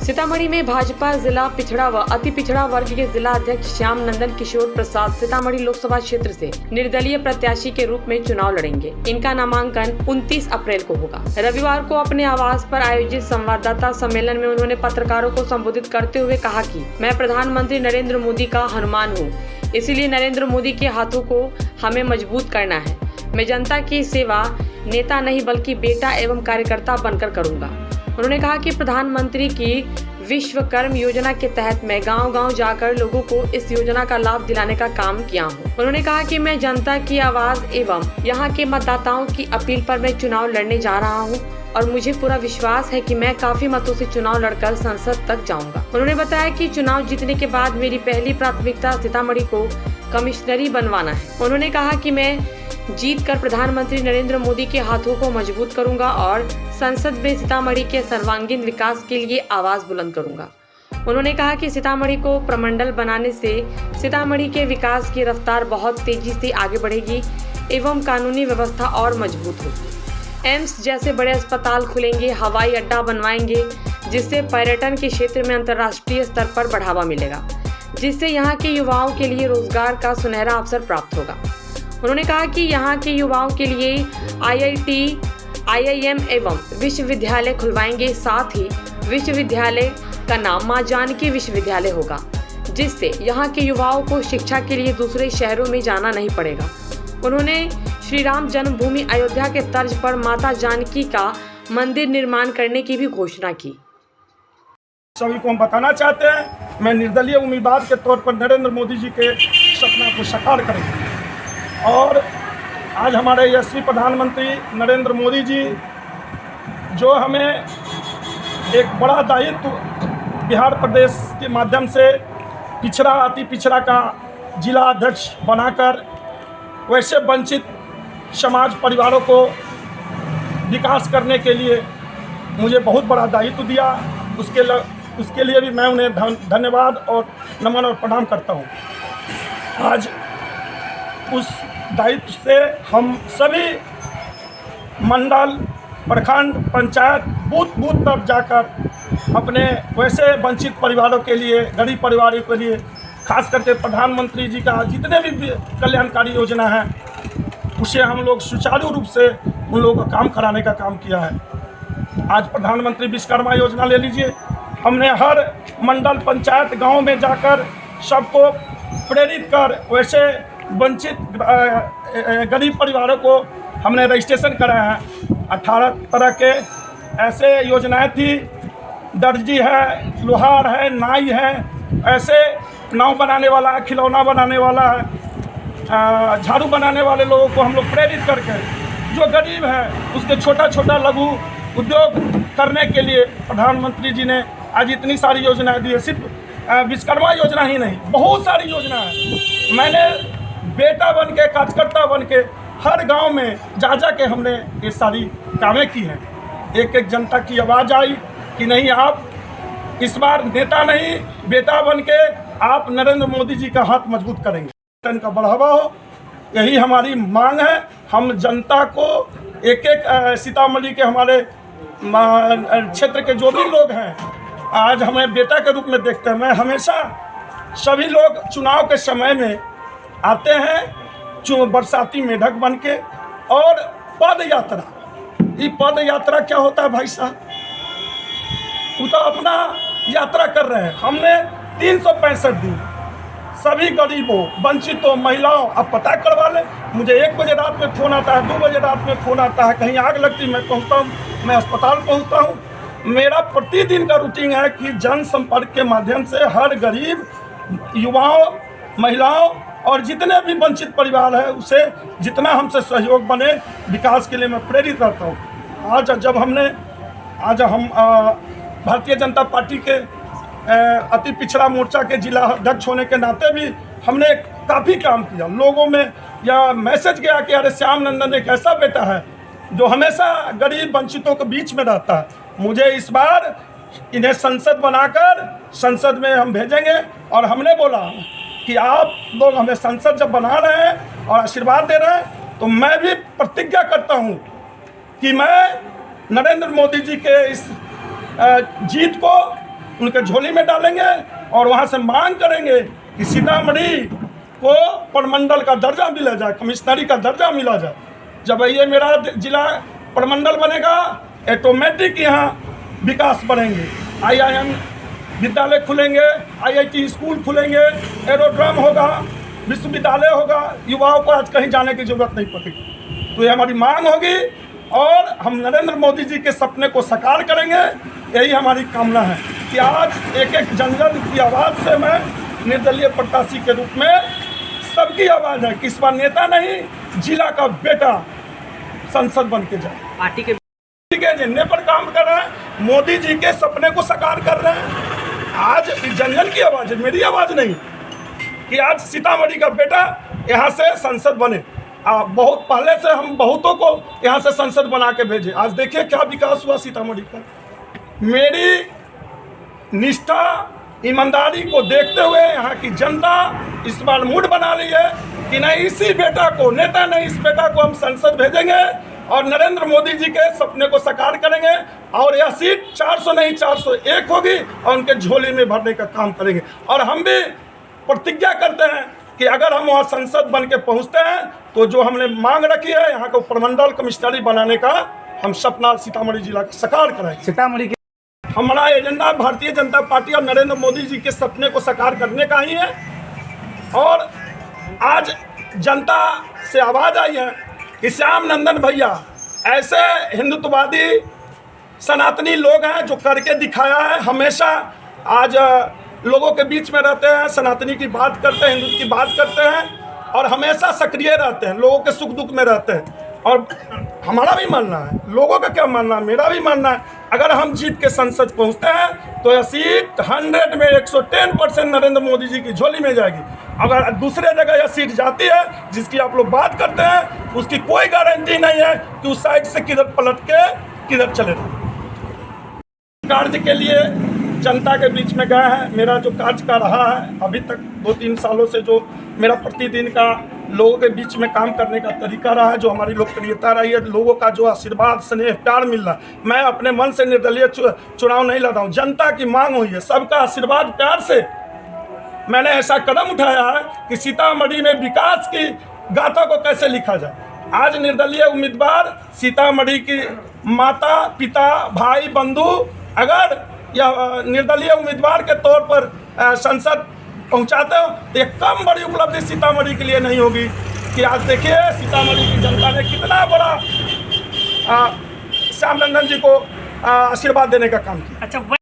सीतामढ़ी में भाजपा जिला पिछड़ा व अति पिछड़ा वर्ग के जिला अध्यक्ष श्याम नंदन किशोर प्रसाद सीतामढ़ी लोकसभा क्षेत्र से निर्दलीय प्रत्याशी के रूप में चुनाव लड़ेंगे। इनका नामांकन 29 अप्रैल को होगा। रविवार को अपने आवास पर आयोजित संवाददाता सम्मेलन में उन्होंने पत्रकारों को संबोधित करते हुए कहा कि मैं प्रधानमंत्री नरेंद्र मोदी का हनुमान हूँ, इसीलिए नरेंद्र मोदी के हाथों को हमें मजबूत करना है। मैं जनता की सेवा नेता नहीं बल्कि बेटा एवं कार्यकर्ता बनकर करूंगा। उन्होंने कहा कि प्रधानमंत्री की विश्वकर्म योजना के तहत मैं गांव-गांव जाकर लोगों को इस योजना का लाभ दिलाने का काम किया हूं। उन्होंने कहा कि मैं जनता की आवाज एवं यहां के मतदाताओं की अपील पर मैं चुनाव लड़ने जा रहा हूं और मुझे पूरा विश्वास है कि मैं काफी मतों से चुनाव लड़कर संसद तक जाऊंगा। उन्होंने बताया कि चुनाव जीतने के बाद मेरी पहली प्राथमिकता सीतामढ़ी को कमिश्नरी बनवाना है। उन्होंने कहा कि मैं जीत कर प्रधानमंत्री नरेंद्र मोदी के हाथों को मजबूत करूंगा और संसद में सीतामढ़ी के सर्वांगीण विकास के लिए आवाज बुलंद करूंगा। उन्होंने कहा कि सीतामढ़ी को प्रमंडल बनाने से सीतामढ़ी के विकास की रफ्तार बहुत तेजी से आगे बढ़ेगी एवं कानूनी व्यवस्था और मजबूत होगी। एम्स जैसे बड़े अस्पताल खुलेंगे, हवाई अड्डा बनवाएंगे, जिससे पर्यटन के क्षेत्र में अंतर्राष्ट्रीय स्तर पर बढ़ावा मिलेगा, जिससे यहाँ के युवाओं के लिए रोजगार का सुनहरा अवसर प्राप्त होगा। उन्होंने कहा कि यहाँ के युवाओं के लिए IIT, IIM एवं विश्वविद्यालय खुलवाएंगे। साथ ही विश्वविद्यालय का नाम मां जानकी विश्वविद्यालय होगा, जिससे यहाँ के युवाओं को शिक्षा के लिए दूसरे शहरों में जाना नहीं पड़ेगा। उन्होंने श्री राम जन्मभूमि अयोध्या के तर्ज पर माता जानकी का मंदिर निर्माण करने की भी घोषणा की। सभी को हम बताना चाहते हैं, मैं निर्दलीय उम्मीदवार के तौर पर नरेंद्र मोदी जी के सपना को साकार करेंगे और आज हमारे यशस्वी प्रधानमंत्री नरेंद्र मोदी जी जो हमें एक बड़ा दायित्व बिहार प्रदेश के माध्यम से पिछड़ा अति पिछड़ा का जिला अध्यक्ष बनाकर वैसे वंचित समाज परिवारों को विकास करने के लिए मुझे बहुत बड़ा दायित्व दिया। उसके लिए भी मैं उन्हें धन्यवाद और नमन और प्रणाम करता हूँ। आज उस दायित्व से हम सभी मंडल, प्रखंड, पंचायत, बूथ तक जाकर अपने वैसे वंचित परिवारों के लिए, गरीब परिवारों के लिए, खास करके प्रधानमंत्री जी का जितने भी कल्याणकारी योजना है उसे हम लोग सुचारू रूप से उन लोगों को काम कराने का काम किया है। आज प्रधानमंत्री विश्वकर्मा योजना ले लीजिए, हमने हर मंडल, पंचायत, गांव में जाकर सबको प्रेरित कर वैसे वंचित गरीब परिवारों को हमने रजिस्ट्रेशन कराया है। 18 तरह के ऐसे योजनाएं थी, दर्जी है, लोहार है, नाई है, ऐसे नाव बनाने वाला है, खिलौना बनाने वाला है, झाड़ू बनाने वाले लोगों को हम लोग प्रेरित करके जो गरीब है उसके छोटा छोटा लघु उद्योग करने के लिए प्रधानमंत्री जी ने आज इतनी सारी योजनाएं दी है। सिर्फ विश्वकर्मा योजना ही नहीं, बहुत सारी योजना है। मैंने बेटा बन के, कार्यकर्ता बन के हर गांव में जा के हमने ये सारी कामें की हैं। एक एक जनता की आवाज़ आई कि नहीं, आप इस बार नेता नहीं बेटा बन के आप नरेंद्र मोदी जी का हाथ मजबूत करेंगे, इनका बढ़ावा हो, यही हमारी मांग है। हम जनता को एक एक सीतामढ़ी के हमारे क्षेत्र के जो भी लोग हैं आज हमें बेटा के रूप में देखते हैं। मैं हमेशा सभी लोग चुनाव के समय में आते हैं बरसाती मेढक बन के, और पद यात्रा, ये पद यात्रा क्या होता है भाई साहब, वो तो अपना यात्रा कर रहे हैं। हमने 365 दिन सभी गरीबों, वंचितों, महिलाओं, आप पता करवा लें। मुझे 1 बजे रात में फ़ोन आता है, 2 बजे रात में फ़ोन आता है, कहीं आग लगती मैं पहुंचता हूं, मैं अस्पताल पहुंचता हूं। मेरा प्रतिदिन का रूटीन है कि जनसंपर्क के माध्यम से हर गरीब, युवाओं, महिलाओं और जितने भी वंचित परिवार है उसे जितना हमसे सहयोग बने विकास के लिए मैं प्रेरित रहता हूँ। आज हम भारतीय जनता पार्टी के अति पिछड़ा मोर्चा के जिला अध्यक्ष होने के नाते भी हमने काफ़ी काम किया। लोगों में यह मैसेज गया कि अरे श्याम नंदन एक ऐसा बेटा है जो हमेशा गरीब वंचितों के बीच में रहता है। मुझे इस बार इन्हें संसद बनाकर संसद में हम भेजेंगे और हमने बोला कि आप लोग हमें संसद जब बना रहे हैं और आशीर्वाद दे रहे हैं तो मैं भी प्रतिज्ञा करता हूं कि मैं नरेंद्र मोदी जी के इस जीत को उनके झोली में डालेंगे और वहाँ से मांग करेंगे कि सीतामढ़ी को प्रमंडल का दर्जा मिला जाए, कमिश्नरी का दर्जा मिला जाए। जब ये मेरा जिला प्रमंडल बनेगा, ऑटोमेटिक यहाँ विकास बढ़ेंगे। IIM विद्यालय खुलेंगे, IIT स्कूल खुलेंगे, एरोड्रम होगा, विश्वविद्यालय होगा, युवाओं को आज कहीं जाने की जरूरत नहीं पड़ेगी। तो ये हमारी मांग होगी और हम नरेंद्र मोदी जी के सपने को साकार करेंगे। यही हमारी कामना है कि आज एक एक जन जन की आवाज़ से मैं निर्दलीय प्रत्याशी के रूप में सबकी आवाज़ है कि इस बार नेता नहीं, जिला का बेटा संसद बन के जाए। पार्टी के एजेंडे पर काम कर रहे हैं, मोदी जी के सपने को साकार कर रहे हैं। आज जन जन की आवाज़ है, मेरी आवाज़ नहीं, कि आज सीतामढ़ी का बेटा यहाँ से संसद बने। बहुत पहले से हम बहुतों को यहाँ से संसद बना के भेजे। आज देखिए क्या विकास हुआ सीतामढ़ी का। मेरी निष्ठा ईमानदारी को देखते हुए यहाँ की जनता इस बार मूड बना ली है कि नहीं, इसी बेटा को नेता नहीं, इस बेटा को हम संसद भेजेंगे और नरेंद्र मोदी जी के सपने को साकार करेंगे। और यह सीट 400 नहीं 401 होगी और उनके झोली में भरने का काम करेंगे। और हम भी प्रतिज्ञा करते हैं कि अगर हम वहाँ संसद बन के पहुँचते हैं तो जो हमने मांग रखी है यहाँ को प्रमंडल कमिश्नरी बनाने का, हम सपना सीतामढ़ी जिला का साकार कराएंगे। सीतामढ़ी के हमारा एजेंडा भारतीय जनता पार्टी और नरेंद्र मोदी जी के सपने को साकार करने का ही है। और आज जनता से आवाज़ आई है कि श्याम नंदन भैया ऐसे हिंदुत्ववादी सनातनी लोग हैं जो करके दिखाया है। हमेशा आज लोगों के बीच में रहते हैं, सनातनी की बात करते हैं, हिंदुत्व की बात करते हैं और हमेशा सक्रिय रहते हैं, लोगों के सुख दुख में रहते हैं। और हमारा भी मानना है, लोगों का क्या मानना है, मेरा भी मानना है, अगर हम जीत के संसद पहुंचते हैं तो यह सीट 100 में 110% नरेंद्र मोदी जी की झोली में जाएगी। अगर दूसरे जगह यह सीट जाती है जिसकी आप लोग बात करते हैं, उसकी कोई गारंटी नहीं है कि उस साइड से किधर पलट के किधर चले जाए। कार्य के लिए जनता के बीच में गया है। मेरा जो कार्य का रहा है अभी तक 2-3 सालों से, जो मेरा प्रतिदिन का लोगों के बीच में काम करने का तरीका रहा है, जो हमारी लोकप्रियता रही है, लोगों का जो आशीर्वाद स्नेह प्यार मिल रहा है। मैं अपने मन से निर्दलीय चुनाव नहीं लड़ा हूँ, जनता की मांग हुई है, सबका आशीर्वाद प्यार से मैंने ऐसा कदम उठाया है कि सीतामढ़ी में विकास की गाथा को कैसे लिखा जाए। आज निर्दलीय उम्मीदवार सीतामढ़ी की माता पिता भाई बंधु अगर या निर्दलीय उम्मीदवार के तौर पर संसद पहुंचाते हो तो एक कम बड़ी उपलब्धि सीतामढ़ी के लिए नहीं होगी। कि आज देखिए सीतामढ़ी की जनता ने कितना बड़ा श्याम नंदन जी को आशीर्वाद देने का काम किया। अच्छा।